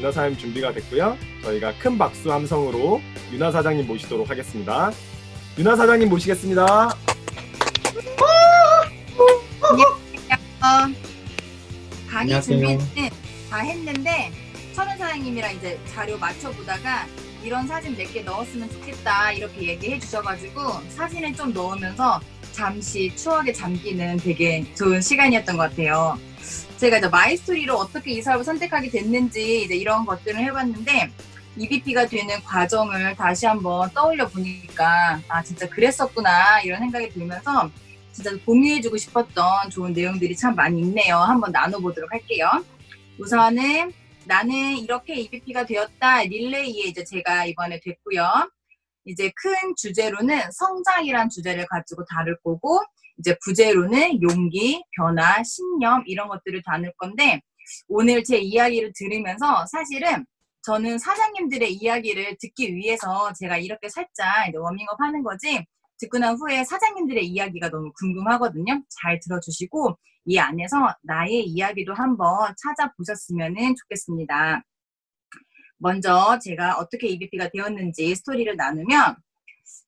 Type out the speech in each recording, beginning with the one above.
유나 사장님 준비가 됐고요. 저희가 큰 박수 함성으로 유나 사장님 모시도록 하겠습니다. 유나 사장님 모시겠습니다. 안녕하세요. 강의 안녕하세요. 준비는 다 했는데 천은 사장님이랑 이제 자료 맞춰보다가 이런 사진 몇 개 넣었으면 좋겠다 이렇게 얘기해 주셔가지고 사진을 좀 넣으면서 잠시 추억에 잠기는 되게 좋은 시간이었던 것 같아요. 제가 이제 마이스토리로 어떻게 이 사업을 선택하게 됐는지 이제 이런 것들을 해봤는데 EVP가 되는 과정을 다시 한번 떠올려 보니까 아 진짜 그랬었구나 이런 생각이 들면서 진짜 공유해주고 싶었던 좋은 내용들이 참 많이 있네요. 한번 나눠보도록 할게요. 우선은 나는 이렇게 EVP가 되었다 릴레이에 이제 제가 이번에 됐고요. 이제 큰 주제로는 성장이란 주제를 가지고 다룰 거고 이제 부제로는 용기, 변화, 신념 이런 것들을 다룰 건데 오늘 제 이야기를 들으면서 사실은 저는 사장님들의 이야기를 듣기 위해서 제가 이렇게 살짝 이제 워밍업 하는 거지 듣고 난 후에 사장님들의 이야기가 너무 궁금하거든요. 잘 들어주시고 이 안에서 나의 이야기도 한번 찾아보셨으면 좋겠습니다. 먼저 제가 어떻게 EVP가 되었는지 스토리를 나누면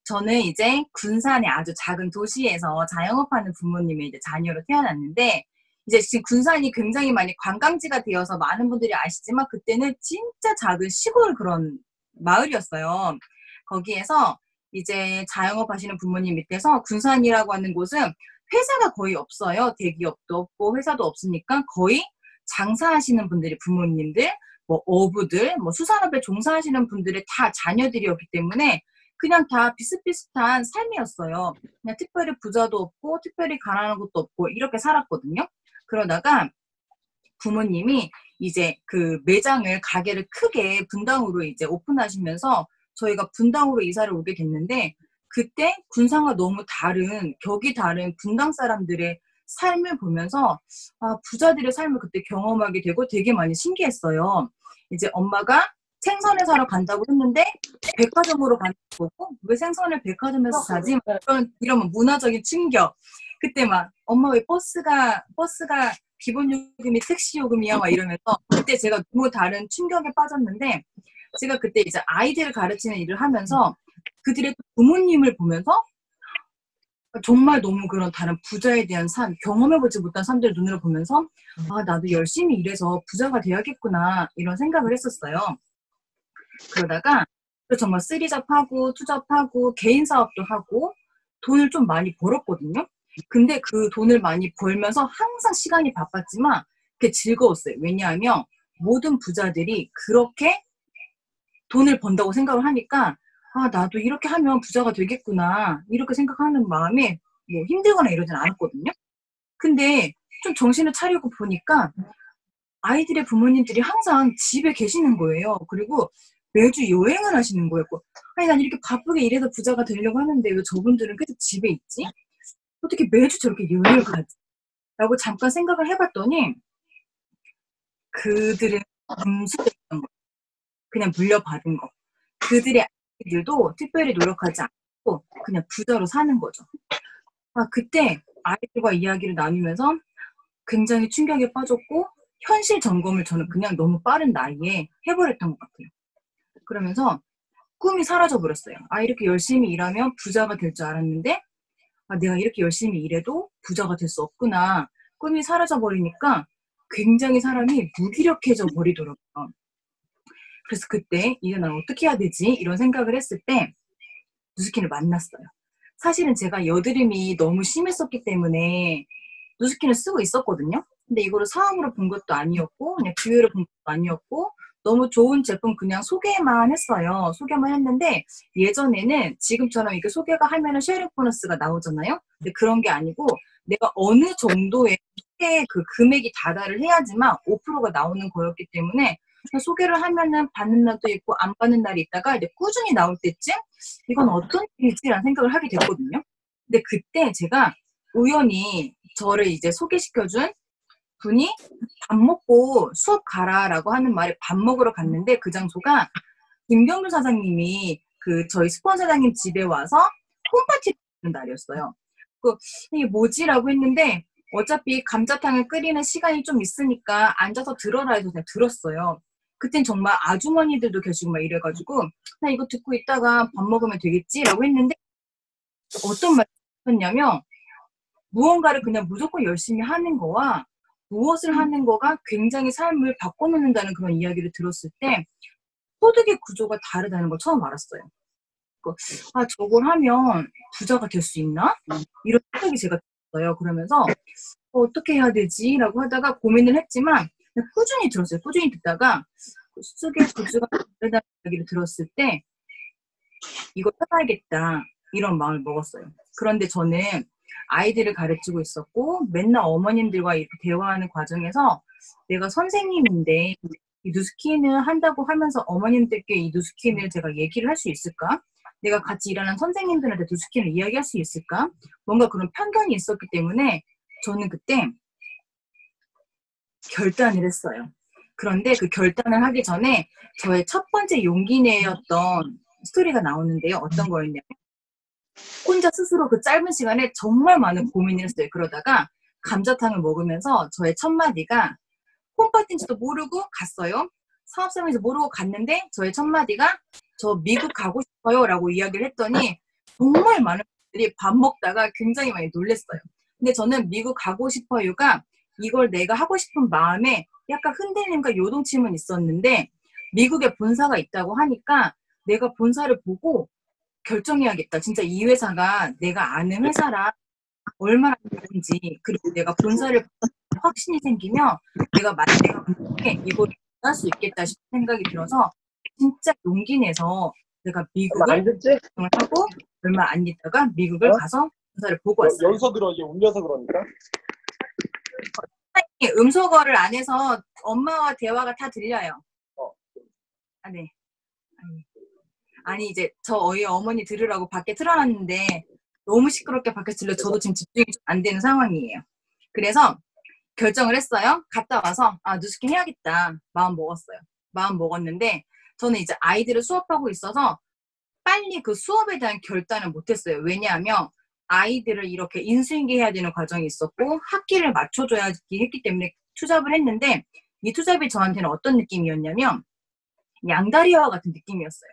저는 이제 군산의 아주 작은 도시에서 자영업하는 부모님의 이제 자녀로 태어났는데 이제 지금 군산이 굉장히 많이 관광지가 되어서 많은 분들이 아시지만 그때는 진짜 작은 시골 그런 마을이었어요. 거기에서 이제 자영업 하시는 부모님 밑에서 군산이라고 하는 곳은 회사가 거의 없어요. 대기업도 없고 회사도 없으니까 거의 장사하시는 분들이 부모님들, 뭐 어부들, 뭐 수산업에 종사하시는 분들의 다 자녀들이었기 때문에 그냥 다 비슷비슷한 삶이었어요. 그냥 특별히 부자도 없고 특별히 가난한 것도 없고 이렇게 살았거든요. 그러다가 부모님이 이제 그 매장을 가게를 크게 분당으로 이제 오픈하시면서 저희가 분당으로 이사를 오게 됐는데 그때 군산과 너무 다른 격이 다른 분당 사람들의 삶을 보면서 아, 부자들의 삶을 그때 경험하게 되고 되게 많이 신기했어요. 이제 엄마가 생선을 사러 간다고 했는데 백화점으로 가는 거고 왜 생선을 백화점에서 사지? 이러면 문화적인 충격. 그때 막 엄마 왜 버스가 기본 요금이 택시 요금이야 막 이러면서 그때 제가 너무 다른 충격에 빠졌는데 제가 그때 이제 아이들을 가르치는 일을 하면서 그들의 부모님을 보면서 정말 너무 그런 다른 부자에 대한 삶, 경험해보지 못한 삶들을 눈으로 보면서 아 나도 열심히 일해서 부자가 돼야겠구나 이런 생각을 했었어요. 그러다가 정말 쓰리잡하고 투잡하고 개인 사업도 하고 돈을 좀 많이 벌었거든요. 근데 그 돈을 많이 벌면서 항상 시간이 바빴지만 그게 즐거웠어요. 왜냐하면 모든 부자들이 그렇게 돈을 번다고 생각을 하니까 아 나도 이렇게 하면 부자가 되겠구나 이렇게 생각하는 마음에 뭐 힘들거나 이러진 않았거든요. 근데 좀 정신을 차리고 보니까 아이들의 부모님들이 항상 집에 계시는 거예요. 그리고 매주 여행을 하시는 거예요. 아니 난 이렇게 바쁘게 일해서 부자가 되려고 하는데 왜 저분들은 계속 집에 있지? 어떻게 매주 저렇게 여행을 가지? 라고 잠깐 생각을 해봤더니 그들은 금수저였던 거예요. 그냥 물려받은 거. 그들의 아이들도 특별히 노력하지 않고 그냥 부자로 사는 거죠. 아, 그때 아이들과 이야기를 나누면서 굉장히 충격에 빠졌고 현실 점검을 저는 그냥 너무 빠른 나이에 해버렸던 것 같아요. 그러면서 꿈이 사라져 버렸어요. 아 이렇게 열심히 일하면 부자가 될 줄 알았는데 아 내가 이렇게 열심히 일해도 부자가 될 수 없구나. 꿈이 사라져 버리니까 굉장히 사람이 무기력해져 버리더라고요. 그래서 그때 이제 난 어떻게 해야 되지? 이런 생각을 했을 때 누스킨을 만났어요. 사실은 제가 여드름이 너무 심했었기 때문에 누스킨을 쓰고 있었거든요. 근데 이거를 사업으로 본 것도 아니었고 그냥 기회로 본 것도 아니었고 너무 좋은 제품 그냥 소개만 했어요. 소개만 했는데 예전에는 지금처럼 이게 소개가 하면은 쉐어링 보너스가 나오잖아요. 근데 그런 게 아니고 내가 어느 정도의 소개 그 금액이 다달을 해야지만 5%가 나오는 거였기 때문에 소개를 하면은 받는 날도 있고 안 받는 날이 있다가 이제 꾸준히 나올 때쯤 이건 어떤 일이지라는 생각을 하게 됐거든요. 근데 그때 제가 우연히 저를 이제 소개시켜준 분이 밥 먹고 수업 가라라고 하는 말에 밥 먹으러 갔는데 그 장소가 김경률 사장님이 그 저희 스폰서장님 집에 와서 홈파티를 하는 날이었어요. 이게 뭐지라고 했는데 어차피 감자탕을 끓이는 시간이 좀 있으니까 앉아서 들어라 해서 그냥 들었어요. 그땐 정말 아주머니들도 계시고 막 이래가지고 나 이거 듣고 있다가 밥 먹으면 되겠지라고 했는데 어떤 말이 있었냐면 무언가를 그냥 무조건 열심히 하는 거와 무엇을 하는 거가 굉장히 삶을 바꿔놓는다는 그런 이야기를 들었을 때 소득의 구조가 다르다는 걸 처음 알았어요. 아, 저걸 하면 부자가 될 수 있나? 이런 생각이 제가 들었어요. 그러면서 어떻게 해야 되지? 라고 하다가 고민을 했지만 그냥 꾸준히 들었어요. 꾸준히 듣다가 수득의 구조가 다르다는 이야기를 들었을 때 이거 해봐야겠다 이런 마음을 먹었어요. 그런데 저는 아이들을 가르치고 있었고 맨날 어머님들과 이렇게 대화하는 과정에서 내가 선생님인데 이 누스킨을 한다고 하면서 어머님들께 이 누스킨을 제가 얘기를 할 수 있을까? 내가 같이 일하는 선생님들한테 누스킨을 이야기할 수 있을까? 뭔가 그런 편견이 있었기 때문에 저는 그때 결단을 했어요. 그런데 그 결단을 하기 전에 저의 첫 번째 용기내였던 스토리가 나오는데요. 어떤 거였냐면 혼자 스스로 그 짧은 시간에 정말 많은 고민을 했어요. 그러다가 감자탕을 먹으면서 저의 첫 마디가 홈파티인지도 모르고 갔어요. 사업성에서 모르고 갔는데 저의 첫 마디가 저 미국 가고 싶어요 라고 이야기를 했더니 정말 많은 분들이 밥 먹다가 굉장히 많이 놀랐어요. 근데 저는 미국 가고 싶어요가 이걸 내가 하고 싶은 마음에 약간 흔들림과 요동침은 있었는데 미국에 본사가 있다고 하니까 내가 본사를 보고 결정해야겠다. 진짜 이 회사가 내가 아는 회사라 얼마나 좋은지 그리고 내가 본사를 확신이 생기면 내가 만약에 이걸 할 수 있겠다 싶은 생각이 들어서 진짜 용기 내서 내가 미국을 결정을 하고 얼마 안 있다가 미국을 가서 본사를 보고 왔어요. 여기서 들어 이게 울려서 그러니까. 음소거를 안 해서 엄마와 대화가 다 들려요. 아, 네. 아니 이제 저희 어머니 들으라고 밖에 틀어놨는데 너무 시끄럽게 밖에서 들려 저도 지금 집중이 좀 안 되는 상황이에요. 그래서 결정을 했어요. 갔다 와서 아 누스킨 해야겠다 마음 먹었어요. 마음 먹었는데 저는 이제 아이들을 수업하고 있어서 빨리 그 수업에 대한 결단을 못했어요. 왜냐하면 아이들을 이렇게 인수인계해야 되는 과정이 있었고 학기를 맞춰줘야 했기 때문에 투잡을 했는데 이 투잡이 저한테는 어떤 느낌이었냐면 양다리와 같은 느낌이었어요.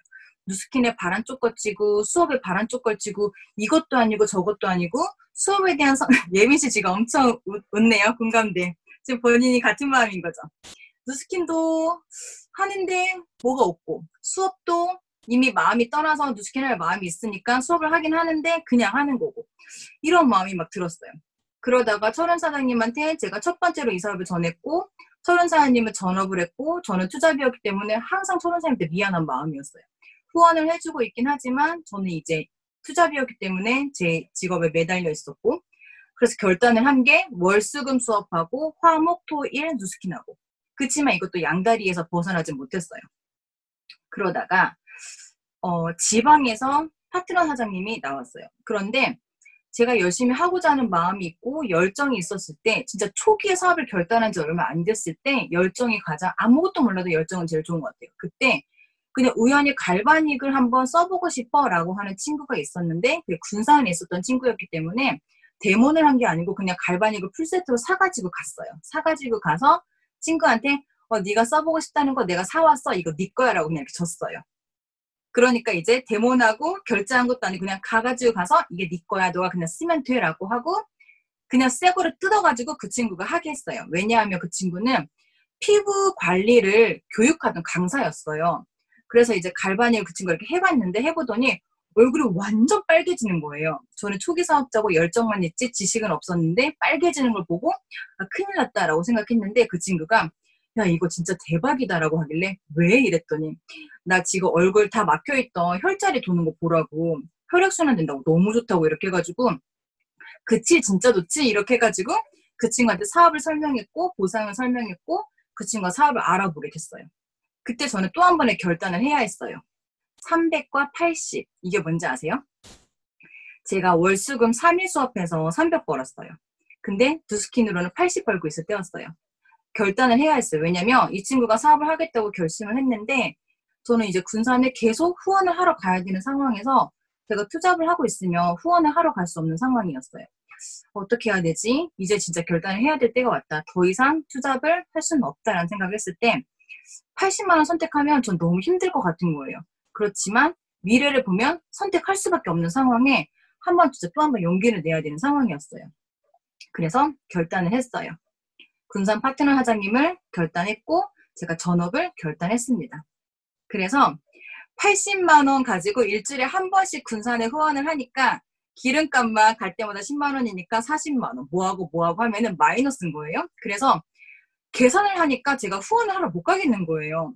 누스킨에 발 한쪽 걸치고 수업에 발 한쪽 걸치고 이것도 아니고 저것도 아니고 수업에 대한 예민 씨 지금 엄청 웃네요. 공감돼. 지금 본인이 같은 마음인 거죠. 누스킨도 하는데 뭐가 없고 수업도 이미 마음이 떠나서 누스킨 할 마음이 있으니까 수업을 하긴 하는데 그냥 하는 거고 이런 마음이 막 들었어요. 그러다가 철원 사장님한테 제가 첫 번째로 이 사업을 전했고 철원 사장님은 전업을 했고 저는 투잡이었기 때문에 항상 철원 사장님한테 미안한 마음이었어요. 후원을 해주고 있긴 하지만 저는 이제 투잡이었기 때문에 제 직업에 매달려 있었고 그래서 결단을 한 게 월수금 수업하고 화목 토일 누스킨하고 그치만 이것도 양다리에서 벗어나지 못했어요. 그러다가 지방에서 파트너 사장님이 나왔어요. 그런데 제가 열심히 하고자 하는 마음이 있고 열정이 있었을 때 진짜 초기에 사업을 결단한 지 얼마 안 됐을 때 열정이 가장 아무것도 몰라도 열정은 제일 좋은 것 같아요. 그때 그냥 우연히 갈바닉을 한번 써보고 싶어 라고 하는 친구가 있었는데 그게 군산에 있었던 친구였기 때문에 데모를 한 게 아니고 그냥 갈바닉을 풀세트로 사가지고 갔어요. 사가지고 가서 친구한테 네가 써보고 싶다는 거 내가 사왔어. 이거 네 거야 라고 그냥 이렇게 줬어요. 그러니까 이제 데모나고 결제한 것도 아니고 그냥 가가지고 가서 이게 네 거야. 너가 그냥 쓰면 돼 라고 하고 그냥 새 거를 뜯어가지고 그 친구가 하게 했어요. 왜냐하면 그 친구는 피부 관리를 교육하던 강사였어요. 그래서 이제 갈바닉을 그 친구가 이렇게 해봤는데 해보더니 얼굴이 완전 빨개지는 거예요. 저는 초기 사업자고 열정만 있지 지식은 없었는데 빨개지는 걸 보고 큰일 났다라고 생각했는데 그 친구가 야 이거 진짜 대박이다라고 하길래 왜? 이랬더니 나 지금 얼굴 다 막혀있던 혈자리 도는 거 보라고 혈액순환 된다고 너무 좋다고 이렇게 해가지고 그치 진짜 좋지 이렇게 해가지고 그 친구한테 사업을 설명했고 보상을 설명했고 그 친구가 사업을 알아보게 됐어요. 그때 저는 또 한 번의 결단을 해야 했어요. 300과 80 이게 뭔지 아세요? 제가 월수금 3일 수업해서 300 벌었어요. 근데 누스킨으로는 80 벌고 있을 때였어요. 결단을 해야 했어요. 왜냐면 이 친구가 사업을 하겠다고 결심을 했는데 저는 이제 군산에 계속 후원을 하러 가야 되는 상황에서 제가 투잡을 하고 있으면 후원을 하러 갈 수 없는 상황이었어요. 어떻게 해야 되지? 이제 진짜 결단을 해야 될 때가 왔다. 더 이상 투잡을 할 수는 없다라는 생각을 했을 때 80만 원 선택하면 전 너무 힘들 것 같은 거예요. 그렇지만 미래를 보면 선택할 수밖에 없는 상황에 한 번 진짜 또 한 번 용기를 내야 되는 상황이었어요. 그래서 결단을 했어요. 군산 파트너 사장님을 결단했고 제가 전업을 결단했습니다. 그래서 80만 원 가지고 일주일에 한 번씩 군산에 후원을 하니까 기름값만 갈 때마다 10만 원이니까 40만 원. 뭐하고 하면은 마이너스인 거예요. 그래서 계산을 하니까 제가 후원을 하러 못 가겠는 거예요.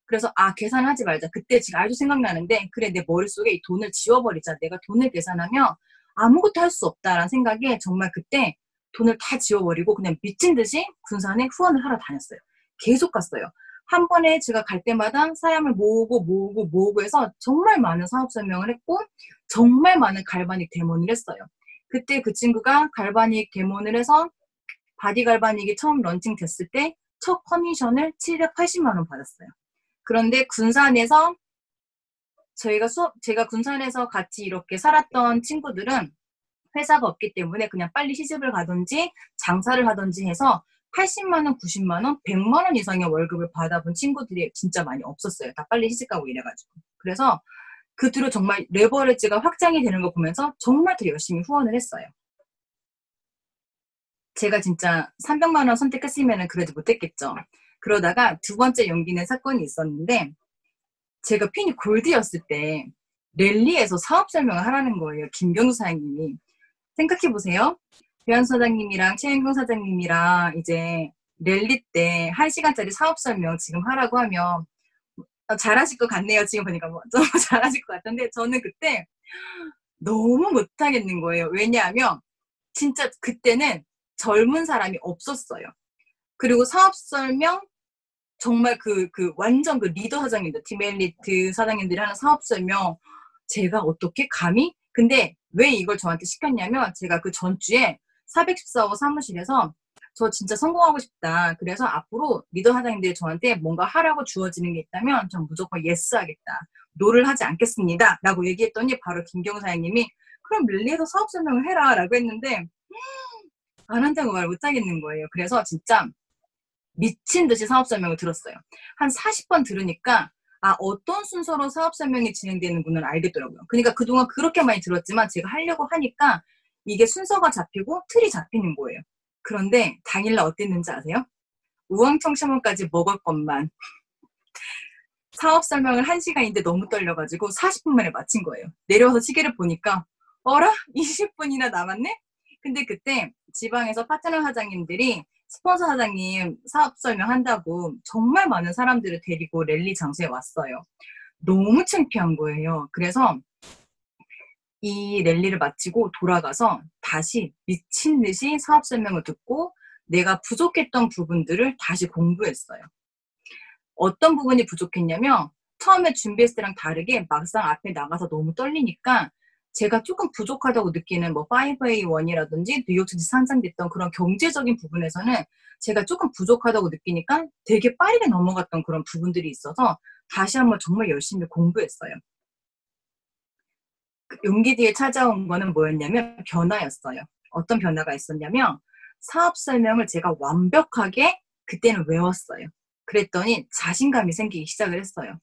그래서 계산하지 말자. 그때 지금 아주 생각나는데 그래 내 머릿속에 이 돈을 지워버리자. 내가 돈을 계산하면 아무것도 할 수 없다라는 생각에 정말 그때 돈을 다 지워버리고 그냥 미친 듯이 군산에 후원을 하러 다녔어요. 계속 갔어요. 한 번에 제가 갈 때마다 사람을 모으고 해서 정말 많은 사업 설명을 했고 정말 많은 갈바닉 데모를 했어요. 그때 그 친구가 갈바닉 데모를 해서 바디 갈바닉이 처음 런칭 됐을 때 첫 커미션을 780만 원 받았어요. 그런데 군산에서 제가 군산에서 같이 이렇게 살았던 친구들은 회사가 없기 때문에 그냥 빨리 시집을 가든지 장사를 하든지 해서 80만 원, 90만 원, 100만 원 이상의 월급을 받아본 친구들이 진짜 많이 없었어요. 다 빨리 시집 가고 이래가지고. 그래서 그 뒤로 정말 레버리지가 확장이 되는 거 보면서 정말 더 열심히 후원을 했어요. 제가 진짜 300만 원 선택했으면 그러지 못했겠죠. 그러다가 두 번째 용기 낸 사건이 있었는데 제가 핀이 골드였을 때 랠리에서 사업 설명을 하라는 거예요. 김경수 사장님이. 생각해보세요. 배현수 사장님이랑 최은경 사장님이랑 이제 랠리 때 1시간짜리 사업 설명 지금 하라고 하면 잘하실 것 같네요. 지금 보니까 좀 잘하실 것 같은데 저는 그때 너무 못하겠는 거예요. 왜냐하면 진짜 그때는 젊은 사람이 없었어요. 그리고 사업 설명 정말 완전 리더 사장님들, 팀엘리트 사장님들이 하는 사업 설명 제가 어떻게 감히? 근데 왜 이걸 저한테 시켰냐면 제가 그 전주에 414호 사무실에서 저 진짜 성공하고 싶다. 그래서 앞으로 리더 사장님들이 저한테 뭔가 하라고 주어지는 게 있다면 전 무조건 예스 하겠다. 노를 하지 않겠습니다. 라고 얘기했더니 바로 김경 사장님이 그럼 릴리에서 사업 설명을 해라 라고 했는데 안 한다고 말 못하겠는 거예요. 그래서 진짜 미친 듯이 사업 설명을 들었어요. 한 40번 들으니까 어떤 순서로 사업 설명이 진행되는구나 알겠더라고요. 그러니까 그동안 그렇게 많이 들었지만 제가 하려고 하니까 이게 순서가 잡히고 틀이 잡히는 거예요. 그런데 당일날 어땠는지 아세요? 우왕청심원까지 먹을 것만 사업 설명을 1시간인데 너무 떨려가지고 40분 만에 마친 거예요. 내려와서 시계를 보니까 어라? 20분이나 남았네? 근데 그때 지방에서 파트너 사장님들이 스폰서 사장님 사업 설명한다고 정말 많은 사람들을 데리고 랠리 장소에 왔어요. 너무 창피한 거예요. 그래서 이 랠리를 마치고 돌아가서 다시 미친 듯이 사업 설명을 듣고 내가 부족했던 부분들을 다시 공부했어요. 어떤 부분이 부족했냐면 처음에 준비했을 때랑 다르게 막상 앞에 나가서 너무 떨리니까 제가 조금 부족하다고 느끼는 5A1이라든지 뉴욕 증시 상장됐던 그런 경제적인 부분에서는 제가 조금 부족하다고 느끼니까 되게 빠르게 넘어갔던 그런 부분들이 있어서 다시 한번 정말 열심히 공부했어요. 그 용기 뒤에 찾아온 거는 뭐였냐면 변화였어요. 어떤 변화가 있었냐면 사업 설명을 제가 완벽하게 그때는 외웠어요. 그랬더니 자신감이 생기기 시작을 했어요.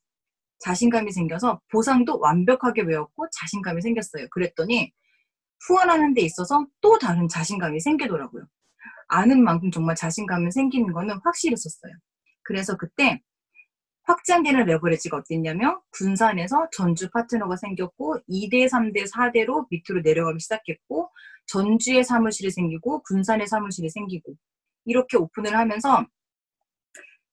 자신감이 생겨서 보상도 완벽하게 외웠고 자신감이 생겼어요. 그랬더니 후원하는 데 있어서 또 다른 자신감이 생기더라고요. 아는 만큼 정말 자신감이 생기는 거는 확실했었어요. 그래서 그때 확장되는 레버리지가 어땠냐면 군산에서 전주 파트너가 생겼고 2대, 3대, 4대로 밑으로 내려가기 시작했고 전주에 사무실이 생기고 군산에 사무실이 생기고 이렇게 오픈을 하면서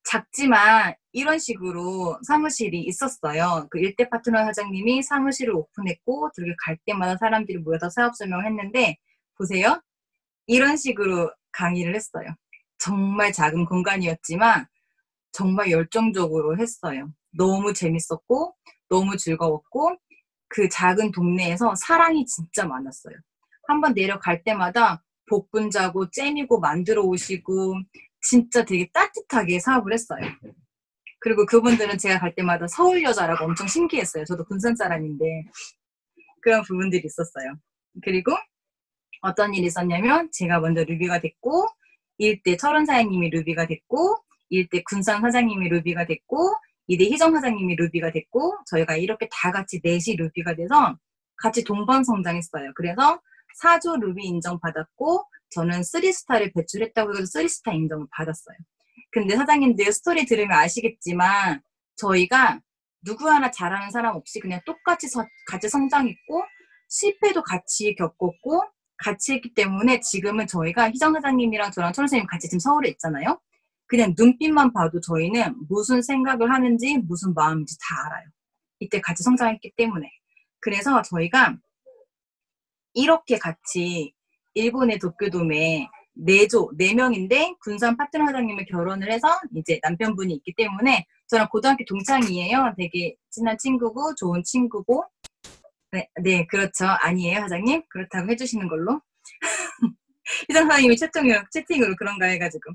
작지만 이런 식으로 사무실이 있었어요. 그 일대 파트너 사장님이 사무실을 오픈했고 그렇게 갈 때마다 사람들이 모여서 사업 설명을 했는데 보세요. 이런 식으로 강의를 했어요. 정말 작은 공간이었지만 정말 열정적으로 했어요. 너무 재밌었고 너무 즐거웠고 그 작은 동네에서 사랑이 진짜 많았어요. 한번 내려갈 때마다 복분자고 잼이고 만들어 오시고 진짜 되게 따뜻하게 사업을 했어요. 그리고 그분들은 제가 갈 때마다 서울 여자라고 엄청 신기했어요. 저도 군산 사람인데 그런 부분들이 있었어요. 그리고 어떤 일이 있었냐면 제가 먼저 루비가 됐고 일대 철원 사장님이 루비가 됐고 1대 군산 사장님이 루비가 됐고 2대 희정 사장님이 루비가 됐고 저희가 이렇게 다 같이 넷이 루비가 돼서 같이 동반성장했어요. 그래서 4조 루비 인정받았고 저는 3스타를 배출했다고 해서 3스타 인정을 받았어요. 근데 사장님들 스토리 들으면 아시겠지만 저희가 누구 하나 잘하는 사람 없이 그냥 똑같이 같이 성장했고 실패도 같이 겪었고 같이 했기 때문에 지금은 저희가 희정 사장님이랑 저랑 천우 선생님 같이 지금 서울에 있잖아요. 그냥 눈빛만 봐도 저희는 무슨 생각을 하는지 무슨 마음인지 다 알아요. 이때 같이 성장했기 때문에. 그래서 저희가 이렇게 같이 일본의 도쿄돔에 4명인데 군산 파트너 사장님을 결혼을 해서 이제 남편분이 있기 때문에 저랑 고등학교 동창이에요. 되게 친한 친구고 좋은 친구고 네 그렇죠. 아니에요 사장님? 그렇다고 해주시는 걸로. 희정 사장님이 채팅으로 그런가 해가지고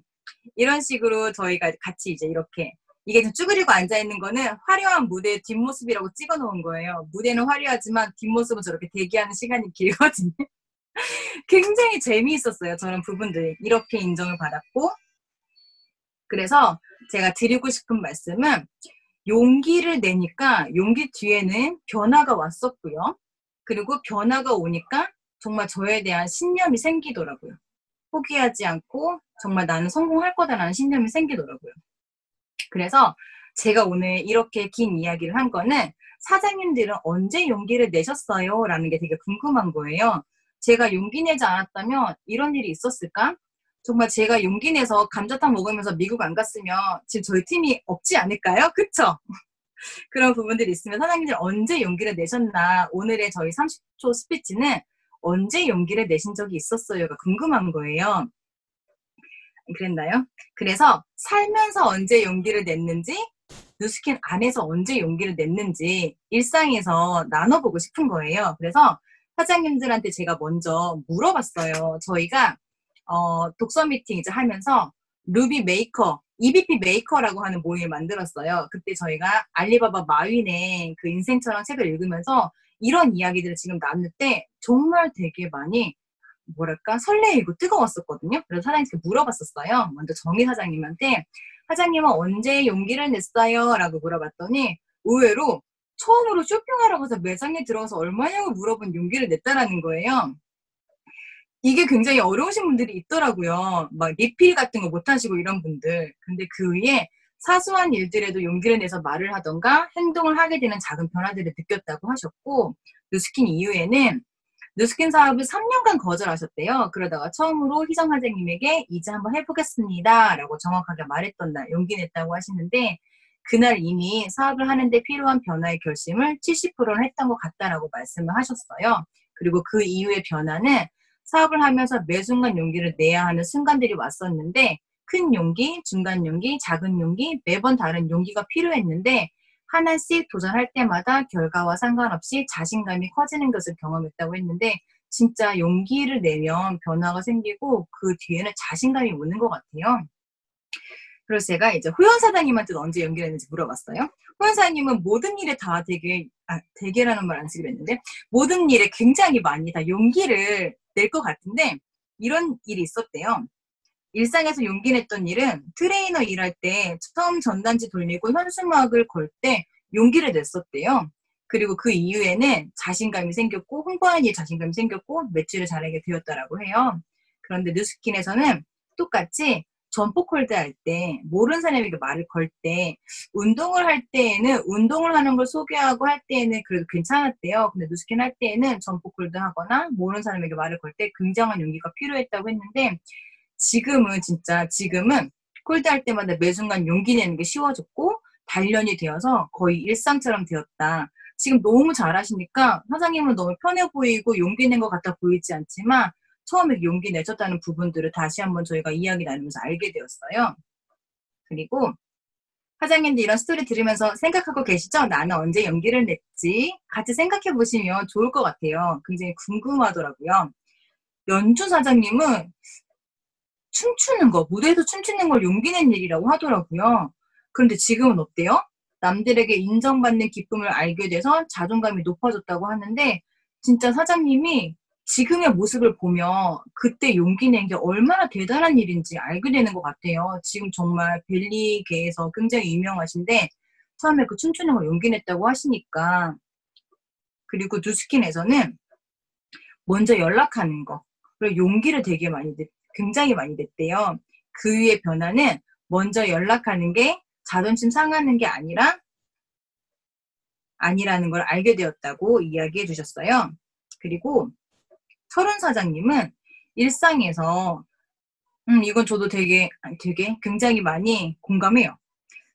이런 식으로 저희가 같이 이제 이렇게 이게 좀 쭈그리고 앉아있는 거는 화려한 무대의 뒷모습이라고 찍어놓은 거예요. 무대는 화려하지만 뒷모습은 저렇게 대기하는 시간이 길거든요. 굉장히 재미있었어요. 저런 부분들이 이렇게 인정을 받았고 그래서 제가 드리고 싶은 말씀은 용기를 내니까 용기 뒤에는 변화가 왔었고요. 그리고 변화가 오니까 정말 저에 대한 신념이 생기더라고요. 포기하지 않고 정말 나는 성공할 거다라는 신념이 생기더라고요. 그래서 제가 오늘 이렇게 긴 이야기를 한 거는 사장님들은 언제 용기를 내셨어요? 라는 게 되게 궁금한 거예요. 제가 용기 내지 않았다면 이런 일이 있었을까? 정말 제가 용기 내서 감자탕 먹으면서 미국 안 갔으면 지금 저희 팀이 없지 않을까요? 그쵸? 그런 부분들이 있으면 사장님들 언제 용기를 내셨나? 오늘의 저희 30초 스피치는 언제 용기를 내신 적이 있었어요가 궁금한 거예요. 그랬나요? 그래서 살면서 언제 용기를 냈는지 뉴스킨 안에서 언제 용기를 냈는지 일상에서 나눠보고 싶은 거예요. 그래서 사장님들한테 제가 먼저 물어봤어요. 저희가 독서 미팅 이제 하면서 루비 메이커, EBP 메이커라고 하는 모임을 만들었어요. 그때 저희가 알리바바 마윈의 그 인생처럼 책을 읽으면서 이런 이야기들을 지금 나눌 때 정말 되게 많이 뭐랄까 설레이고 뜨거웠었거든요. 그래서 사장님께 물어봤었어요. 먼저 정희 사장님한테 사장님은 언제 용기를 냈어요? 라고 물어봤더니 의외로 처음으로 쇼핑하러 가서 매장에 들어가서 얼마냐고 물어본 용기를 냈다라는 거예요. 이게 굉장히 어려우신 분들이 있더라고요. 막 리필 같은 거 못하시고 이런 분들. 근데 그 위에 사소한 일들에도 용기를 내서 말을 하던가 행동을 하게 되는 작은 변화들을 느꼈다고 하셨고 뉴스킨 이후에는 뉴스킨 사업을 3년간 거절하셨대요. 그러다가 처음으로 희정 사장님에게 이제 한번 해보겠습니다. 라고 정확하게 말했던 날 용기 냈다고 하시는데 그날 이미 사업을 하는데 필요한 변화의 결심을 70%는 했던 것 같다라고 말씀을 하셨어요. 그리고 그 이후의 변화는 사업을 하면서 매 순간 용기를 내야 하는 순간들이 왔었는데 큰 용기, 중간 용기, 작은 용기 매번 다른 용기가 필요했는데 하나씩 도전할 때마다 결과와 상관없이 자신감이 커지는 것을 경험했다고 했는데 진짜 용기를 내면 변화가 생기고 그 뒤에는 자신감이 오는 것 같아요. 그래서 제가 이제 호연 사장님한테 언제 용기를 냈는지 물어봤어요. 호연 사장님은 모든 일에 다 되게라는 말 안 쓰기로 했는데 모든 일에 굉장히 많이 다 용기를 낼 것 같은데 이런 일이 있었대요. 일상에서 용기 냈던 일은 트레이너 일할 때 처음 전단지 돌리고 현수막을 걸 때 용기를 냈었대요. 그리고 그 이후에는 자신감이 생겼고 홍보하는 일에 자신감이 생겼고 매출을 잘하게 되었다라고 해요. 그런데 뉴스킨에서는 똑같이 점포 콜드 할 때 모르는 사람에게 말을 걸 때 운동을 할 때에는 운동을 하는 걸 소개하고 할 때에는 그래도 괜찮았대요. 근데 뉴스킨 할 때에는 점포 콜드 하거나 모르는 사람에게 말을 걸 때 굉장한 용기가 필요했다고 했는데 지금은 콜드 할 때마다 매 순간 용기 내는 게 쉬워졌고 단련이 되어서 거의 일상처럼 되었다. 지금 너무 잘하시니까 사장님은 너무 편해 보이고 용기 낸 것 같아 보이지 않지만 처음에 용기 내셨다는 부분들을 다시 한번 저희가 이야기 나누면서 알게 되었어요. 그리고 사장님들 이런 스토리 들으면서 생각하고 계시죠? 나는 언제 용기를 냈지? 같이 생각해 보시면 좋을 것 같아요. 굉장히 궁금하더라고요. 연주 사장님은 춤추는 거, 무대에서 춤추는 걸 용기 낸 일이라고 하더라고요. 그런데 지금은 어때요? 남들에게 인정받는 기쁨을 알게 돼서 자존감이 높아졌다고 하는데 진짜 사장님이 지금의 모습을 보면 그때 용기 낸 게 얼마나 대단한 일인지 알게 되는 것 같아요. 지금 정말 벨리계에서 굉장히 유명하신데 처음에 그 춤추는 걸 용기 냈다고 하시니까. 그리고 누스킨에서는 먼저 연락하는 거, 그리고 용기를 되게 굉장히 많이 냈대요. 그 위의 변화는 먼저 연락하는 게 자존심 상하는 게 아니라는 걸 알게 되었다고 이야기해 주셨어요. 그리고 철원 사장님은 일상에서 이건 저도 되게 굉장히 많이 공감해요.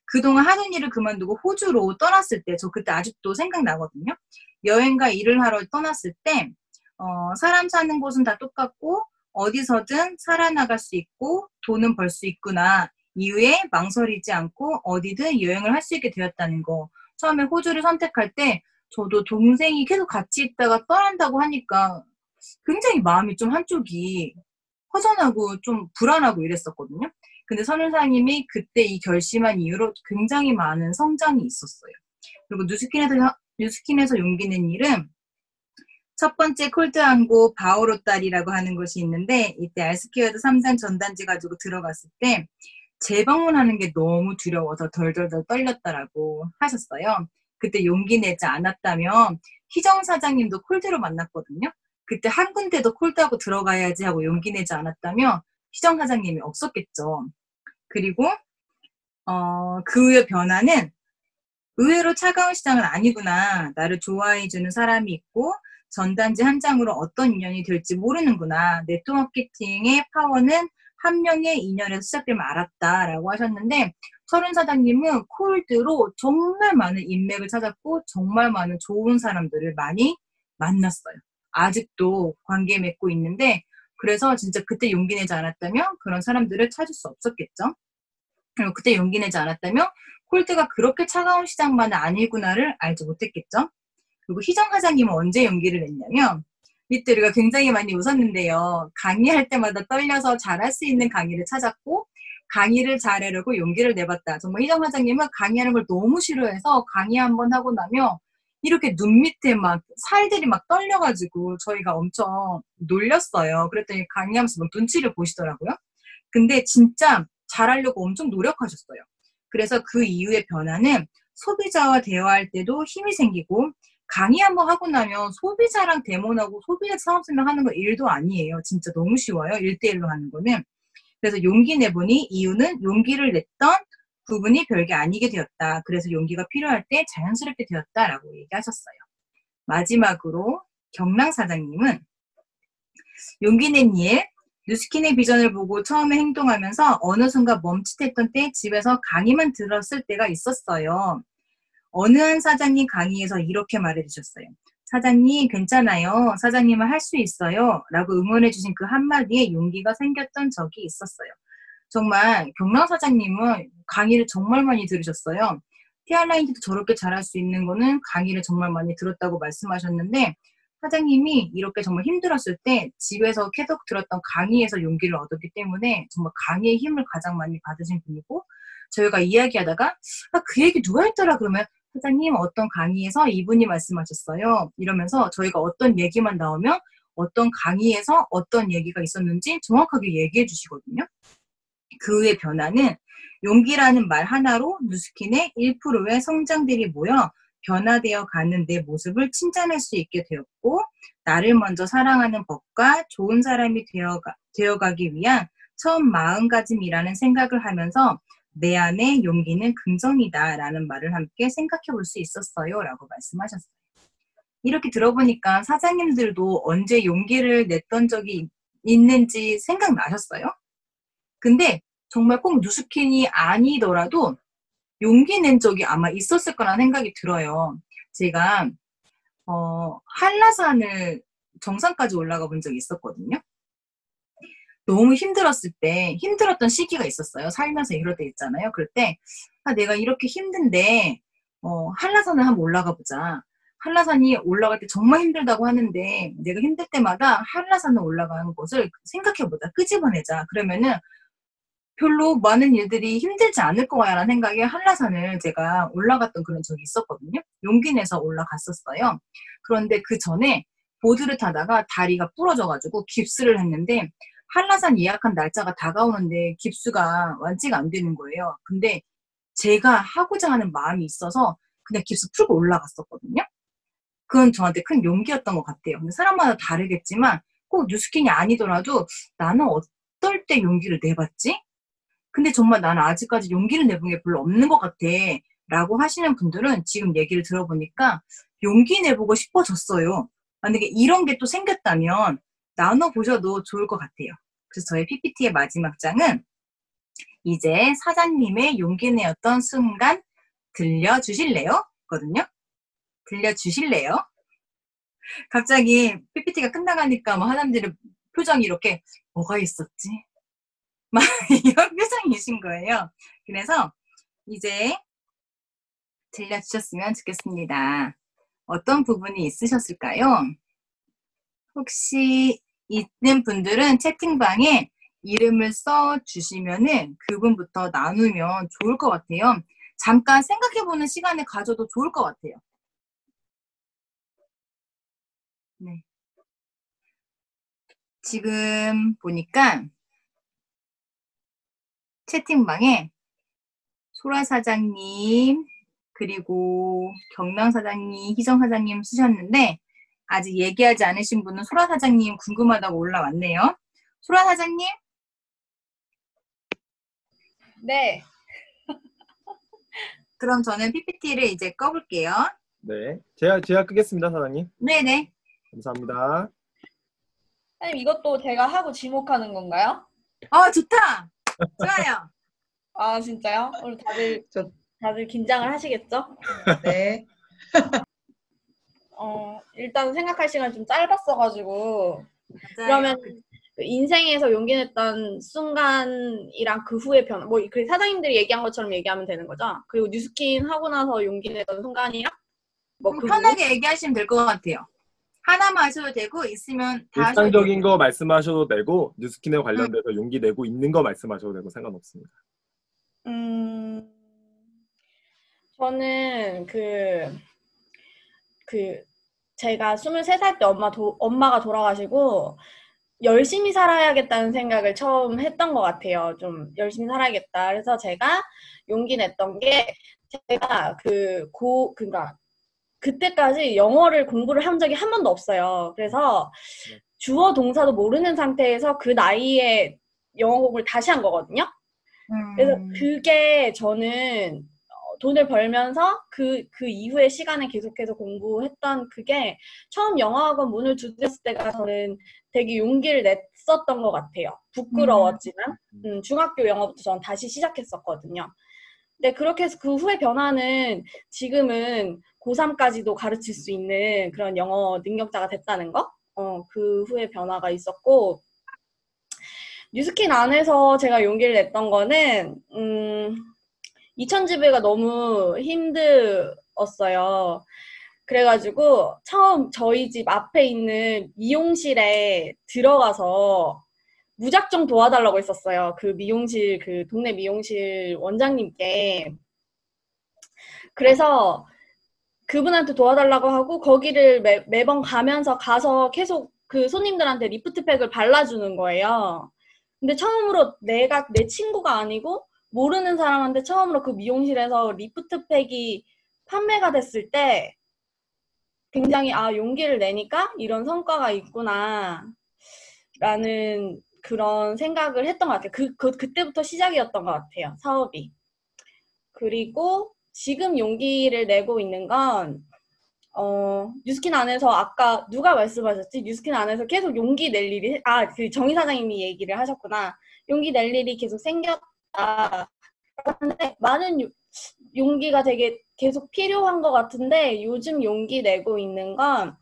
그동안 하던 일을 그만두고 호주로 떠났을 때, 저 그때 아직도 생각나거든요. 여행과 일을 하러 떠났을 때 사람 사는 곳은 다 똑같고 어디서든 살아나갈 수 있고 돈은 벌 수 있구나 이후에 망설이지 않고 어디든 여행을 할 수 있게 되었다는 거. 처음에 호주를 선택할 때 저도 동생이 계속 같이 있다가 떠난다고 하니까 굉장히 마음이 좀 한쪽이 허전하고 좀 불안하고 이랬었거든요. 근데 선우사님이 그때 이 결심한 이후로 굉장히 많은 성장이 있었어요. 그리고 뉴스킨에서 용기 낸 일은 첫 번째 콜드항구 바오로딸이라고 하는 곳이 있는데 이때 알스케어드 3단 전단지 가지고 들어갔을 때 재방문하는 게 너무 두려워서 덜덜덜 떨렸다라고 하셨어요. 그때 용기 내지 않았다면 희정 사장님도 콜드로 만났거든요. 그때 한 군데도 콜드하고 들어가야지 하고 용기 내지 않았다면 희정 사장님이 없었겠죠. 그리고 그 후의 변화는 의외로 차가운 시장은 아니구나. 나를 좋아해주는 사람이 있고 전단지 한 장으로 어떤 인연이 될지 모르는구나. 네트워킹의 파워는 한 명의 인연에서 시작되면 알았다라고 하셨는데 철은 사장님은 콜드로 정말 많은 인맥을 찾았고 정말 많은 좋은 사람들을 많이 만났어요. 아직도 관계 맺고 있는데 그래서 진짜 그때 용기 내지 않았다면 그런 사람들을 찾을 수 없었겠죠. 그리고 그때 용기 내지 않았다면 콜드가 그렇게 차가운 시장만은 아니구나를 알지 못했겠죠. 그리고 희정 사장님은 언제 용기를 냈냐면 이때 우리가 굉장히 많이 웃었는데요. 강의할 때마다 떨려서 잘할 수 있는 강의를 찾았고 강의를 잘하려고 용기를 내봤다. 정말 희정 사장님은 강의하는 걸 너무 싫어해서 강의 한번 하고 나면 이렇게 눈 밑에 막 살들이 막 떨려가지고 저희가 엄청 놀렸어요. 그랬더니 강의하면서 막 눈치를 보시더라고요. 근데 진짜 잘하려고 엄청 노력하셨어요. 그래서 그 이후의 변화는 소비자와 대화할 때도 힘이 생기고 강의 한번 하고 나면 소비자랑 데모하고 소비자 사업 설명하는 거 일도 아니에요. 진짜 너무 쉬워요. 1대1로 하는 거는. 그래서 용기 내보니 이유는 용기를 냈던 부분이 별게 아니게 되었다. 그래서 용기가 필요할 때 자연스럽게 되었다라고 얘기하셨어요. 마지막으로 경랑 사장님은 용기 낸 일, 뉴스킨의 비전을 보고 처음에 행동하면서 어느 순간 멈칫했던 때 집에서 강의만 들었을 때가 있었어요. 어느 한 사장님 강의에서 이렇게 말해주셨어요. 사장님 괜찮아요. 사장님은 할 수 있어요. 라고 응원해주신 그 한마디에 용기가 생겼던 적이 있었어요. 정말 경랑 사장님은 강의를 정말 많이 들으셨어요. 티알라인도 저렇게 잘할 수 있는 거는 강의를 정말 많이 들었다고 말씀하셨는데 사장님이 이렇게 정말 힘들었을 때 집에서 계속 들었던 강의에서 용기를 얻었기 때문에 정말 강의의 힘을 가장 많이 받으신 분이고 저희가 이야기하다가 그 얘기 누가 했더라 그러면 사장님 어떤 강의에서 이분이 말씀하셨어요. 이러면서 저희가 어떤 얘기만 나오면 어떤 강의에서 어떤 얘기가 있었는지 정확하게 얘기해 주시거든요. 그 후의 변화는 용기라는 말 하나로 뉴스킨의 1%의 성장들이 모여 변화되어 가는 내 모습을 칭찬할 수 있게 되었고 나를 먼저 사랑하는 법과 좋은 사람이 되어가기 위한 처음 마음가짐이라는 생각을 하면서 내 안에 용기는 긍정이다 라는 말을 함께 생각해 볼 수 있었어요 라고 말씀하셨어요. 이렇게 들어보니까 사장님들도 언제 용기를 냈던 적이 있는지 생각나셨어요? 근데 정말 꼭 뉴스킨이 아니더라도 용기 낸 적이 아마 있었을 거라는 생각이 들어요. 제가 한라산을 정상까지 올라가 본 적이 있었거든요. 너무 힘들었던 시기가 있었어요. 살면서 이럴 때 있잖아요. 그럴 때 내가 이렇게 힘든데 한라산을 한번 올라가 보자. 한라산이 올라갈 때 정말 힘들다고 하는데 내가 힘들 때마다 한라산을 올라가는 것을 생각해보자. 끄집어내자. 그러면은 별로 많은 일들이 힘들지 않을 거야라는 생각에 한라산을 제가 올라갔던 그런 적이 있었거든요. 용기 내서 올라갔었어요. 그런데 그 전에 보드를 타다가 다리가 부러져가지고 깁스를 했는데 한라산 예약한 날짜가 다가오는데 깁스가 완치가 안 되는 거예요. 근데 제가 하고자 하는 마음이 있어서 그냥 깁스 풀고 올라갔었거든요. 그건 저한테 큰 용기였던 것 같아요. 근데 사람마다 다르겠지만 꼭 뉴스킨이 아니더라도 나는 어떨 때 용기를 내봤지? 근데 정말 나는 아직까지 용기를 내본 게 별로 없는 것 같아. 라고 하시는 분들은 지금 얘기를 들어보니까 용기 내보고 싶어졌어요. 만약에 이런 게 또 생겼다면 나눠보셔도 좋을 것 같아요. 그래서 저의 PPT의 마지막 장은 이제 사장님의 용기 내었던 순간 들려주실래요? 거든요. 들려주실래요? 갑자기 PPT가 끝나가니까 뭐 사람들의 표정이 이렇게 뭐가 있었지? 막 이런 표정이신 거예요. 그래서 이제 들려주셨으면 좋겠습니다. 어떤 부분이 있으셨을까요? 혹시 있는 분들은 채팅방에 이름을 써주시면은 그분부터 나누면 좋을 것 같아요. 잠깐 생각해보는 시간을 가져도 좋을 것 같아요. 네. 지금 보니까 채팅방에 소라 사장님, 그리고 경랑 사장님, 희정 사장님 쓰셨는데 아직 얘기하지 않으신 분은 소라 사장님 궁금하다고 올라왔네요. 소라 사장님? 네. 그럼 저는 PPT를 이제 꺼볼게요. 네. 제가 끄겠습니다, 사장님. 네네. 감사합니다. 사장님, 이것도 제가 하고 지목하는 건가요? 좋다! 좋아요. 아, 진짜요? 오늘 다들 긴장을 하시겠죠? 네. 일단 생각할 시간이 좀 짧았어가지고. 맞아요. 그러면 그 인생에서 용기 냈던 순간이랑 그 후의 변화, 뭐, 그 사장님들이 얘기한 것처럼 얘기하면 되는 거죠? 그리고 뉴스킨 하고 나서 용기 냈던 순간이랑 뭐 그 편하게 얘기하시면 될 것 같아요. 하나만 하셔도 되고 있으면 다 하셔도 일상적인 되고. 거 말씀하셔도 되고 뉴스킨에 관련돼서 용기 내고 있는 거 말씀하셔도 되고 상관없습니다. 저는 제가 23살 때 엄마가 돌아가시고 열심히 살아야겠다는 생각을 처음 했던 것 같아요. 좀 열심히 살아야겠다. 그래서 제가 용기 냈던 게 제가 그러니까 그때까지 영어를 공부를 한 적이 한 번도 없어요. 그래서 주어 동사도 모르는 상태에서 그 나이에 영어 공부를 다시 한 거거든요. 그래서 그게 저는 돈을 벌면서 그 이후의 시간에 계속해서 공부했던 그게 처음 영어학원 문을 두드렸을 때가 저는 되게 용기를 냈었던 것 같아요. 부끄러웠지만 중학교 영어부터 전 다시 시작했었거든요. 근데 그렇게 해서 그 후의 변화는 지금은 고3까지도 가르칠 수 있는 그런 영어 능력자가 됐다는 거? 그 후에 변화가 있었고 뉴스킨 안에서 제가 용기를 냈던 거는 2000지배가 너무 힘들었어요. 그래가지고 처음 저희 집 앞에 있는 미용실에 들어가서 무작정 도와달라고 했었어요. 그 동네 미용실 원장님께. 그래서 그분한테 도와달라고 하고 거기를 매번 가서 계속 그 손님들한테 리프트팩을 발라주는 거예요. 근데 처음으로 내 친구가 아니고 모르는 사람한테 처음으로 그 미용실에서 리프트팩이 판매가 됐을 때 굉장히 용기를 내니까 이런 성과가 있구나 라는 그런 생각을 했던 것 같아요. 그때부터 시작이었던 것 같아요. 사업이. 그리고 지금 용기를 내고 있는 건 뉴스킨 안에서 아까 누가 말씀하셨지? 뉴스킨 안에서 계속 용기 낼 일이 그 정희 사장님이 얘기를 하셨구나. 용기 낼 일이 계속 생겼다. 근데 많은 용기가 되게 계속 필요한 것 같은데 요즘 용기 내고 있는 건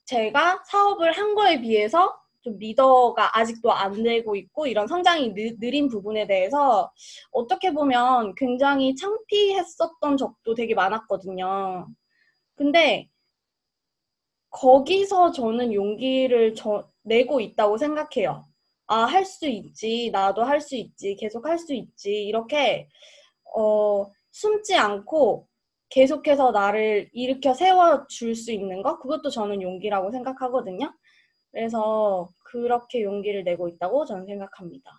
제가 사업을 한 거에 비해서 좀 리더가 아직도 안 되고 있고 이런 성장이 느린 부분에 대해서 어떻게 보면 굉장히 창피했었던 적도 되게 많았거든요. 근데 거기서 저는 용기를 내고 있다고 생각해요. 할 수 있지. 나도 할 수 있지. 계속 할 수 있지. 이렇게 숨지 않고 계속해서 나를 일으켜 세워줄 수 있는 거? 그것도 저는 용기라고 생각하거든요. 그래서 그렇게 용기를 내고 있다고 저는 생각합니다.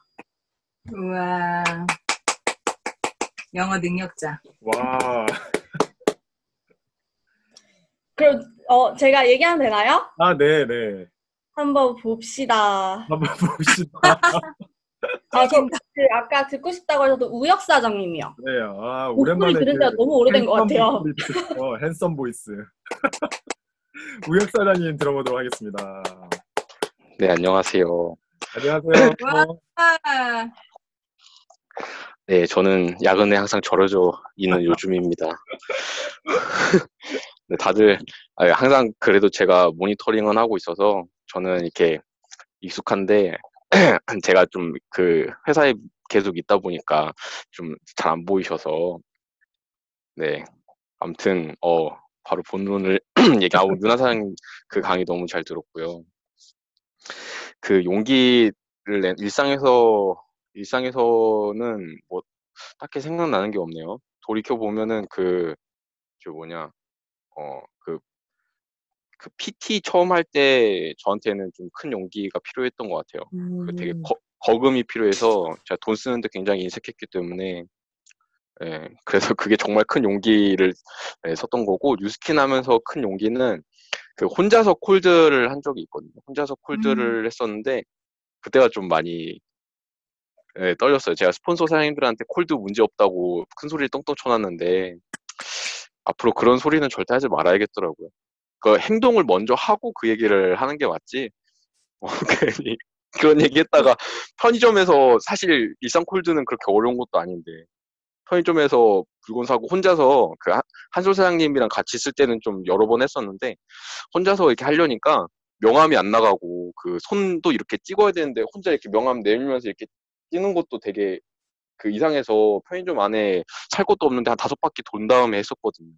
우와. 영어 능력자. 와. 그럼 제가 얘기하면 되나요? 아, 네네. 한번 봅시다. 한번 봅시다. 아까 듣고 싶다고 하셔도 우역사장님이요. 네, 아, 목소리 오랜만에 들은 지가 너무 오래된 것 같아요. 핸섬 보이스. 우역사장님 들어보도록 하겠습니다. 네, 안녕하세요. 안녕하세요. 와. 네, 저는 야근에 항상 절여져 있는 요즘입니다. 네, 다들 항상 그래도 제가 모니터링은 하고 있어서 저는 이렇게 익숙한데 제가 좀 그 회사에 계속 있다 보니까 좀 잘 안 보이셔서 네, 아무튼 바로 본론을 얘기하고 누나 사장 그 강의 너무 잘 들었고요. 그 용기를 일상에서는 뭐 딱히 생각나는 게 없네요. 돌이켜 보면은 그 PT 처음 할 때 저한테는 좀 큰 용기가 필요했던 것 같아요. 그 되게 거금이 필요해서 제가 돈 쓰는데 굉장히 인색했기 때문에 그래서 그게 정말 큰 용기를 섰던 거고 뉴스킨 하면서 큰 용기는 그 혼자서 콜드를 한 적이 있거든요. 혼자서 콜드를 했었는데 그때가 좀 많이 떨렸어요. 제가 스폰서 사장님들한테 콜드 문제 없다고 큰 소리를 똥똥 쳐놨는데 앞으로 그런 소리는 절대 하지 말아야겠더라고요. 그 행동을 먼저 하고 그 얘기를 하는 게 맞지. 괜히 그런 얘기 했다가 편의점에서 사실 일상 콜드는 그렇게 어려운 것도 아닌데 편의점에서 물건 사고 혼자서 그 한솔 사장님이랑 같이 있을 때는 좀 여러 번 했었는데 혼자서 이렇게 하려니까 명함이 안 나가고 그 손도 이렇게 찍어야 되는데 혼자 이렇게 명함 내밀면서 이렇게 찍는 것도 되게 그 이상해서 편의점 안에 살 것도 없는데 한 5바퀴 돈 다음에 했었거든요.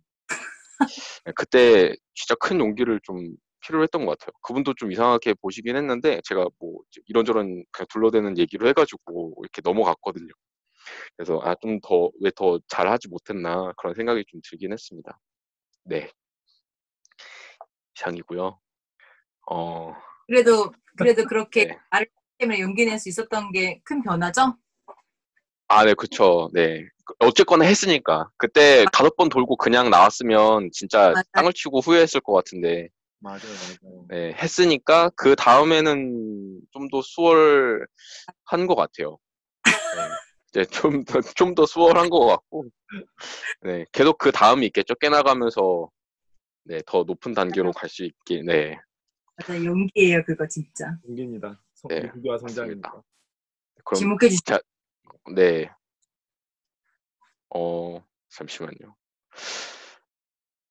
그때 진짜 큰 용기를 좀 필요로 했던 것 같아요. 그분도 좀 이상하게 보시긴 했는데 제가 뭐 이런저런 그냥 둘러대는 얘기로 해가지고 이렇게 넘어갔거든요. 그래서 좀 더 왜 더 잘하지 못했나 그런 생각이 좀 들긴 했습니다. 네, 이상이고요. 그래도 그렇게 네. 말을 때문에 용기 낼 수 있었던 게 큰 변화죠? 네, 그쵸. 네. 어쨌거나 했으니까. 그때 5번 돌고 그냥 나왔으면 진짜 맞아요. 땅을 치고 후회했을 것 같은데. 맞아요. 네, 했으니까 그 다음에는 좀 더 수월한 것 같아요. 네. 이제 좀 더 수월한 것 같고. 네, 계속 그 다음이 있겠죠. 깨나가면서 네, 더 높은 단계로 갈 수 있게. 네. 맞아, 용기예요, 그거 진짜. 용기입니다. 네, 용기와 성장입니다. 맞습니다. 그럼 지목해 주시죠. 네. 잠시만요.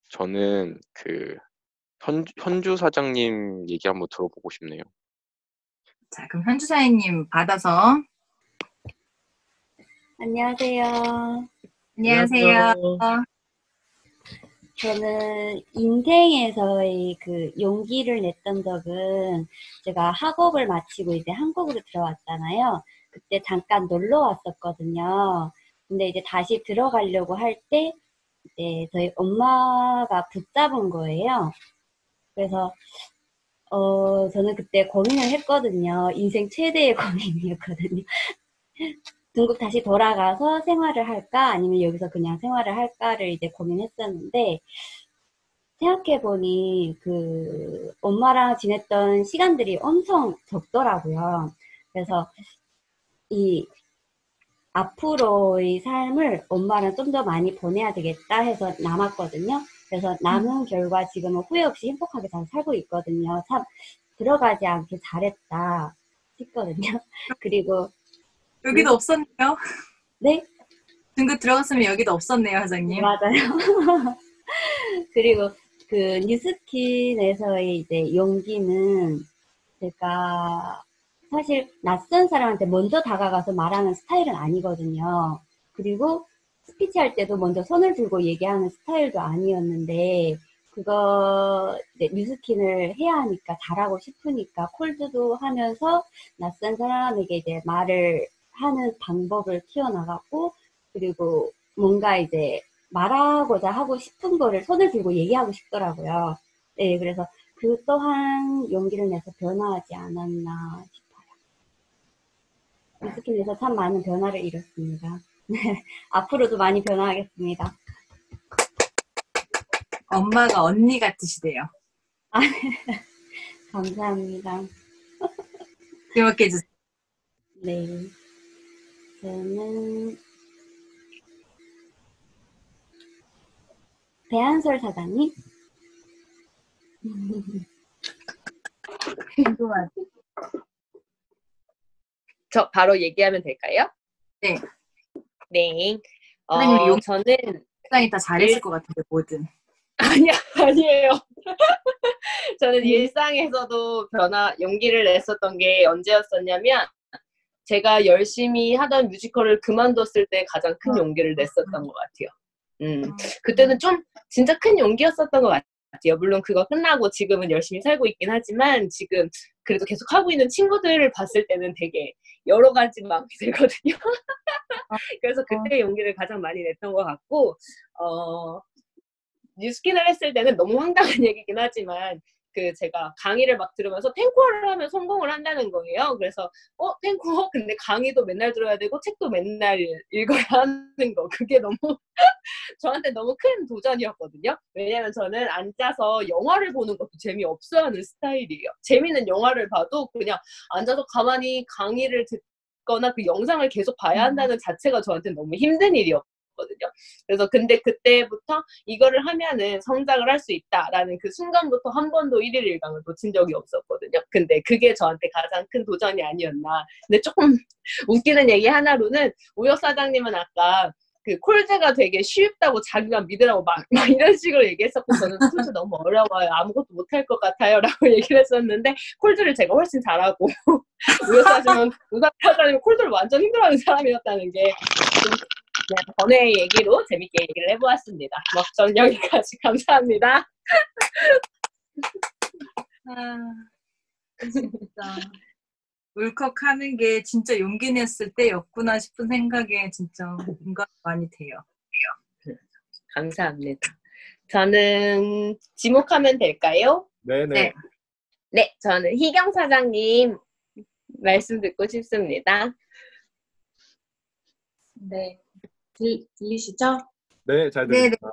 저는 그 현주 사장님 얘기 한번 들어보고 싶네요. 자, 그럼 현주 사장님 받아서. 안녕하세요. 안녕하세요. 저는 인생에서의 그 용기를 냈던 적은 제가 학업을 마치고 이제 한국으로 들어왔잖아요. 그때 잠깐 놀러 왔었거든요. 근데 이제 다시 들어가려고 할 때 이제 저희 엄마가 붙잡은 거예요. 그래서 저는 그때 고민을 했거든요. 인생 최대의 고민이었거든요. 중국 다시 돌아가서 생활을 할까 아니면 여기서 그냥 생활을 할까를 이제 고민했었는데 생각해보니 그 엄마랑 지냈던 시간들이 엄청 적더라고요. 그래서 이 앞으로의 삶을 엄마랑 좀 더 많이 보내야 되겠다 해서 남았거든요. 그래서 남은 결과 지금은 후회 없이 행복하게 잘 살고 있거든요. 참 들어가지 않게 잘했다 싶거든요. 그리고 여기도 없었네요. 네? 중국 들어갔으면 여기도 없었네요, 사장님. 맞아요. 그리고 그 뉴스킨에서의 이제 용기는 제가 사실 낯선 사람한테 먼저 다가가서 말하는 스타일은 아니거든요. 그리고 스피치 할 때도 먼저 손을 들고 얘기하는 스타일도 아니었는데 그거 이제 뉴스킨을 해야 하니까 잘하고 싶으니까 콜드도 하면서 낯선 사람에게 이제 말을 하는 방법을 키워나갔고 그리고 뭔가 이제 말하고자 하고 싶은 거를 손을 들고 얘기하고 싶더라고요. 네, 그래서 그 또한 용기를 내서 변화하지 않았나 싶어요. 뉴스킨에서 참 많은 변화를 이뤘습니다. 앞으로도 많이 변화하겠습니다. 엄마가 언니 같으시대요. 감사합니다. 기억해 주세요. 네. 저는 배한솔 사장님. 궁금하지? 저 바로 얘기하면 될까요? 네. 네. 사장님이 용 저는 사장이 다 잘했을 것 같은데 뭐든. 아니에요. 저는 일상에서도 용기를 냈었던 게 언제였었냐면 제가 열심히 하던 뮤지컬을 그만뒀을 때 가장 큰 용기를 냈었던 것 같아요. 그때는 좀 진짜 큰 용기였었던 것 같아요. 물론 그거 끝나고 지금은 열심히 살고 있긴 하지만 지금 그래도 계속 하고 있는 친구들을 봤을 때는 되게 여러 가지 마음이 들거든요. 그래서 그때 용기를 가장 많이 냈던 것 같고 뉴스킨을 했을 때는 너무 황당한 얘기긴 하지만 제가 강의를 막 들으면서 탱고를 하면 성공을 한다는 거예요. 그래서 탱고? 근데 강의도 맨날 들어야 되고 책도 맨날 읽어야 하는 거. 그게 너무 저한테 너무 큰 도전이었거든요. 왜냐면 저는 앉아서 영화를 보는 것도 재미없어하는 스타일이에요. 재미있는 영화를 봐도 그냥 앉아서 가만히 강의를 듣거나 그 영상을 계속 봐야 한다는 자체가 저한테 너무 힘든 일이었거든요. 그래서 근데 그때부터 이거를 하면은 성장을 할 수 있다라는 그 순간부터 한 번도 1일 1강을 놓친 적이 없었거든요. 근데 그게 저한테 가장 큰 도전이 아니었나. 근데 조금 웃기는 얘기 하나로는 우혁 사장님은 아까 그 콜즈가 되게 쉽다고 자기만 믿으라고 막 이런 식으로 얘기했었고 저는 콜즈 너무 어려워요. 아무것도 못할 것 같아요. 라고 얘기를 했었는데 콜즈를 제가 훨씬 잘하고 우혁 사장님은 콜즈를 완전 힘들어하는 사람이었다는 게 그냥 번외 얘기로 재밌게 얘기를 해보았습니다. 전 여기까지 감사합니다. 진짜 울컥하는 게 진짜 용기 냈을 때였구나 싶은 생각에 진짜 공감 많이 돼요. 감사합니다. 저는 지목하면 될까요? 네네. 네, 저는 희경 사장님 말씀 듣고 싶습니다. 네, 들리시죠? 네, 잘 들립니다.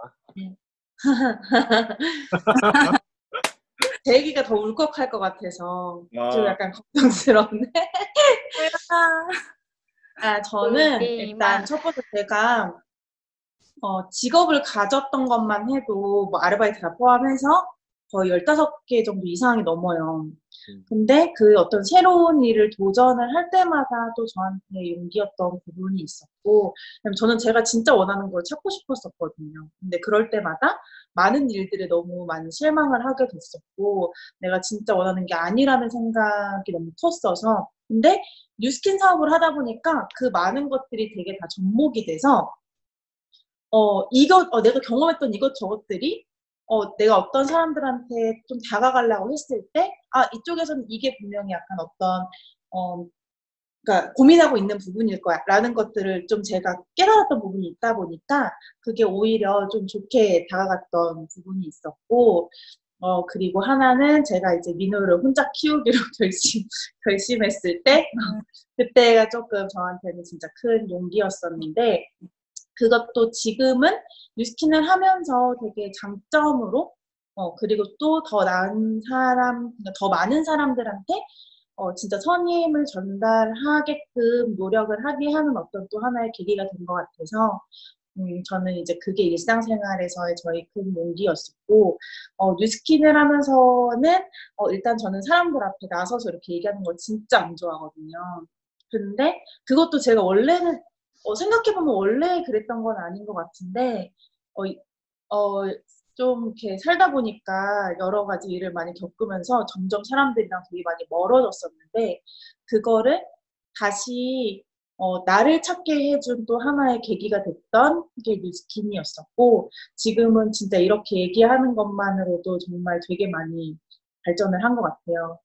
제 얘기가 더 울컥할 것 같아서 좀 약간 걱정스럽네. 저는 일단 첫 번째 제가 직업을 가졌던 것만 해도 뭐 아르바이트 다 포함해서 거의 15개 정도 이상이 넘어요. 근데 그 어떤 새로운 일을 도전을 할 때마다 또 저한테 용기였던 부분이 있었고, 저는 제가 진짜 원하는 걸 찾고 싶었었거든요. 근데 그럴 때마다 많은 일들에 너무 많이 실망을 하게 됐었고, 내가 진짜 원하는 게 아니라는 생각이 너무 컸어서, 근데 뉴스킨 사업을 하다 보니까 그 많은 것들이 되게 다 접목이 돼서, 내가 경험했던 이것저것들이 내가 어떤 사람들한테 좀 다가가려고 했을 때, 이쪽에서는 이게 분명히 약간 그러니까 고민하고 있는 부분일 거야 라는 것들을 좀 제가 깨달았던 부분이 있다 보니까 그게 오히려 좀 좋게 다가갔던 부분이 있었고, 그리고 하나는 제가 이제 민호를 혼자 키우기로 결심했을 때, 그때가 조금 저한테는 진짜 큰 용기였었는데, 그것도 지금은 뉴스킨을 하면서 되게 장점으로 그리고 또 더 더 많은 사람들한테 진짜 선임을 전달하게끔 노력을 하게 하는 어떤 또 하나의 계기가 된 것 같아서 저는 이제 그게 일상생활에서의 저희 큰 용기였었고 뉴스킨을 하면서는 일단 저는 사람들 앞에 나서서 이렇게 얘기하는 걸 진짜 안 좋아하거든요. 근데 그것도 제가 원래는 생각해보면 원래 그랬던 건 아닌 것 같은데, 좀 이렇게 살다 보니까 여러 가지 일을 많이 겪으면서 점점 사람들이랑 되게 많이 멀어졌었는데, 그거를 다시, 나를 찾게 해준 또 하나의 계기가 됐던 게 뉴스킨이었었고, 지금은 진짜 이렇게 얘기하는 것만으로도 정말 되게 많이 발전을 한 것 같아요.